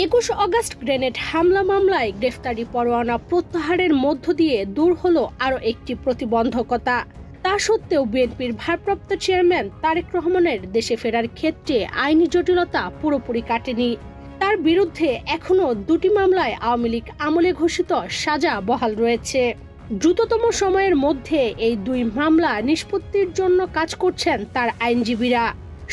21 August grenade হামলা মামলায় গ্রেফতারি পরোয়ানা প্রত্যাহারের মধ্য দিয়ে দূর হলো আরও একটি প্রতিবন্ধকতা। তা সত্ত্বেও বিএনপির ভারপ্রাপ্ত চেয়ারম্যান তারেক রহমানের দেশে ফেরার ক্ষেত্রে আইনি জটিলতা পুরোপুরি কাটেনি। তার বিরুদ্ধে এখনও দুটি মামলায় আওয়ামী লীগ আমলে ঘোষিত সাজা বহাল রয়েছে। দ্রুততম সময়ের মধ্যে এই দুই মামলা নিষ্পত্তির জন্য কাজ করছেন তার আইনজীবীরা।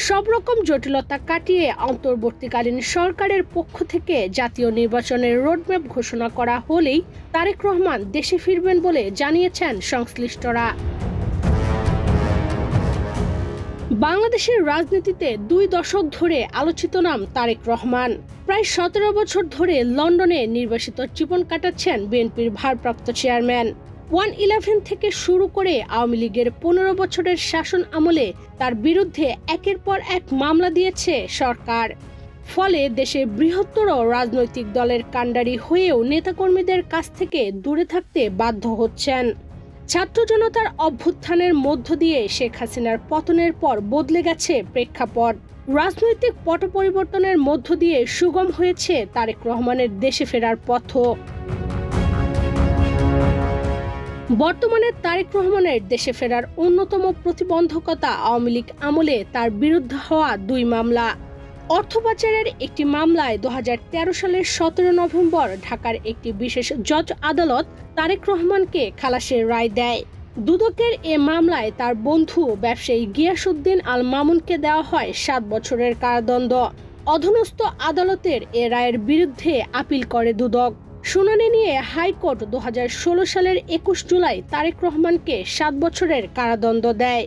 সব রকম জটিলতা কাটিয়ে অন্তর্বর্তীকালীন সরকারের পক্ষ থেকে জাতীয় নির্বাচনের রোডম্যাপ ঘোষণা করা হলেই তারেক রহমান দেশে ফিরবেন বলে জানিয়েছেন সংশ্লিষ্টরা। বাংলাদেশের রাজনীতিতে 2 দশক ধরে আলোচিত নাম তারেক রহমান। প্রায় 17 বছর ধরে লন্ডনে নির্বাসিত জীবন কাটাচ্ছেন বিএনপির ভারপ্রাপ্ত চেয়ারম্যান। 111 থেকে শুরু করে আওয়ামী লীগের 15 বছরের শাসন আমলে তার বিরুদ্ধে একের পর এক মামলা দিয়েছে সরকার। ফলে দেশের বৃহত্তর রাজনৈতিক দলের কাণ্ডারি হয়েও নেতাকর্মীদের কাছ থেকে দূরে থাকতে বাধ্য হচ্ছেন। ছাত্র জনতার অভ্যুত্থানের মধ্য দিয়ে শেখ হাসিনার পতনের পর বদলে গেছে প্রেক্ষাপট। রাজনৈতিক পট পরিবর্তনের মধ্য দিয়ে সুগম হয়েছে তারেক রহমানের দেশে ফেরার পথও। বর্তমানে তারেক রহমানের দেশে ফেরার অন্যতম প্রতিবন্ধকতা আওয়ামী লীগ আমলে তার বিরুদ্ধে হওয়া 2 মামলা। অর্থ পাচারের একটি মামলায় 2013 সালের 17 নভেম্বর ঢাকার একটি বিশেষ জজ আদালত তারেক রহমানকে খালাসের রায় দেয়। দুদকের এ মামলায় তার বন্ধু ব্যবসায়ী গিয়াসউদ্দিন আল মামুনকে দেওয়া হয় 7 বছরের কারাদণ্ড। অধীনস্থ আদালতের এ রায়ের বিরুদ্ধে আপিল করে দুদক। শুনানি নিয়ে হাইকোর্ট 2016 সালের 21 জুলাই তারেক রহমানকে 7 বছরের কারাদণ্ড দেয়।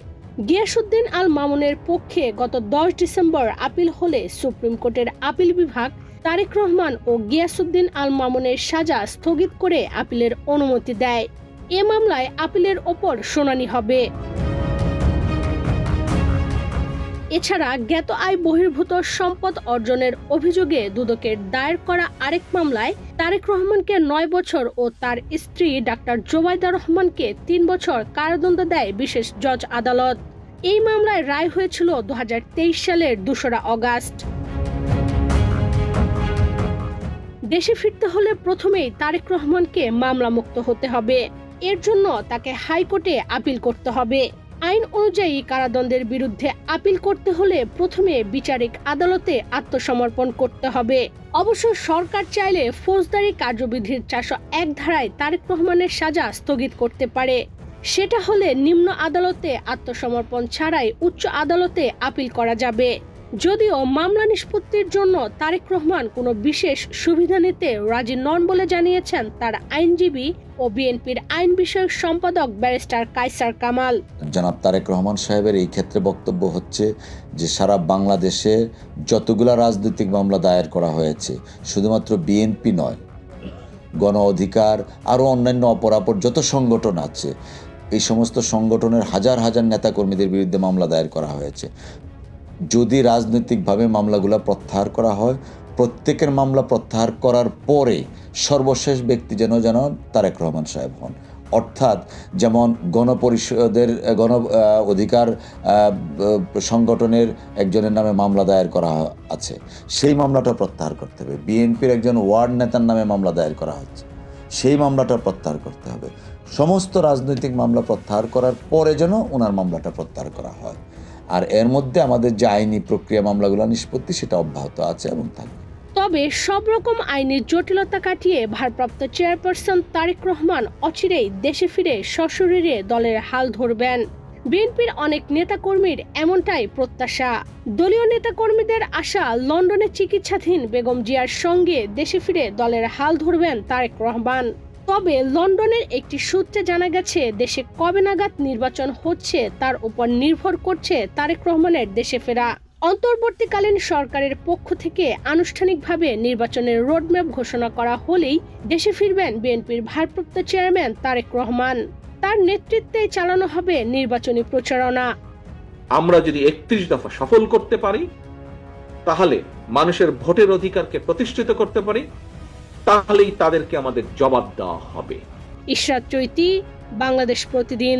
গিয়াসউদ্দিন আল মামুনের পক্ষে গত 10 ডিসেম্বর আপিল হলে সুপ্রিম কোর্টের আপিল বিভাগ তারেক রহমান ও গিয়াসউদ্দিন আল মামুনের সাজা স্থগিত করে আপিলের অনুমতি দেয়। এ মামলায় আপিলের ওপর শুনানি হবে। এছাড়া জ্ঞাত আয় বহির্ভূত সম্পদ অর্জনের অভিযোগে দুদকের দায়ের করা আরেক মামলায় তারেক রহমানকে 9 বছর ও তার স্ত্রী ডাক্তার জোবাইদা রহমানকে 3 বছর কারাদণ্ড দেয় বিশেষ জজ আদালত। এই মামলায় রায় হয়েছিল 2023 সালের 2 আগস্ট। দেশে ফিরতে হলে প্রথমেই তারেক রহমানকে মামলা মুক্ত হতে হবে। এর জন্য তাকে হাইকোর্টে আপিল করতে হবে। আইন অনুযায়ী কারাদণ্ডের বিরুদ্ধে আপিল করতে হলে প্রথমে বিচারিক আদালতে আত্মসমর্পণ করতে হবে। অবশ্য সরকার চাইলে ফৌজদারি কার্যবিধির 401 ধারায় তারেক রহমানের সাজা স্থগিত করতে পারে। সেটা হলে নিম্ন আদালতে আত্মসমর্পণ ছাড়াই উচ্চ আদালতে আপিল করা যাবে। যদিও মামলা নিষ্পত্তির জন্য তারেক রহমান কোনো বিশেষ সুবিধা নিতে রাজি নন বলে জানিয়েছেন তার আইনজীবী ও বিএনপির আইন বিষয়ক সম্পাদক ব্যারিস্টার কায়সার কামাল। জনাব তারেক রহমান সাহেবের এই ক্ষেত্রে বক্তব্য হচ্ছে যে সারা বাংলাদেশে যতগুলা রাজনৈতিক মামলা দায়ের করা হয়েছে, শুধুমাত্র বিএনপি নয়, গণ অধিকার আরও অন্যান্য অপরাপর যত সংগঠন আছে, এই সমস্ত সংগঠনের হাজার হাজার নেতাকর্মীদের বিরুদ্ধে মামলা দায়ের করা হয়েছে। যদি রাজনৈতিকভাবে মামলাগুলো প্রত্যাহার করা হয়, প্রত্যেকের মামলা প্রত্যাহার করার পরে সর্বশেষ ব্যক্তি যেন তারেক রহমান সাহেব হন। অর্থাৎ যেমন গণপরিষদের গণ অধিকার সংগঠনের একজনের নামে মামলা দায়ের করা আছে, সেই মামলাটা প্রত্যাহার করতে হবে। বিএনপির একজন ওয়ার্ড নেতার নামে মামলা দায়ের করা হচ্ছে, সেই মামলাটা প্রত্যাহার করতে হবে। সমস্ত রাজনৈতিক মামলা প্রত্যাহার করার পরে যেন ওনার মামলাটা প্রত্যাহার করা হয়। আর এর মধ্যে আমাদের যে আইনি প্রক্রিয়া মামলাগুলো নিষ্পত্তি, সেটা অব্যাহত আছে এবং থাকবে। তবে সব রকম আইনি জটিলতা কাটিয়ে ভারপ্রাপ্ত চেয়ারপারসন তারেক রহমান অচিরেই দেশে ফিরে সশরীরে দলের হাল ধরবেন। বিএনপির অনেক নেতাকর্মীর এমনটাই প্রত্যাশা। দলীয় নেতাকর্মীদের আশা, লন্ডনে চিকিৎসাধীন বেগম জিয়ার সঙ্গে দেশে ফিরে দলের হাল ধরবেন তারেক রহমান। তবে লন্ডনের একটি সূত্রে জানা গেছে, দেশে কবে নাগাদ নির্বাচন হচ্ছে তার উপর নির্ভর করছে তারেক রহমানের দেশে ফেরা। অন্তর্বর্তীকালীন সরকারের পক্ষ থেকে আনুষ্ঠানিকভাবে নির্বাচনের রোডম্যাপ ঘোষণা করা হলেই দেশে ফিরবেন বিএনপির ভারপ্রাপ্ত চেয়ারম্যান তারেক রহমান। তার নেতৃত্বে চালানো হবে নির্বাচনী প্রচারণা। আমরা যদি 31 দফা সফল করতে পারি, তাহলে মানুষের ভোটের অধিকারকে প্রতিষ্ঠিত করতে পারি, তাহলেই তাদেরকে আমাদের জবাব দেওয়া হবে। ইশরাত চৈতি, বাংলাদেশ প্রতিদিন।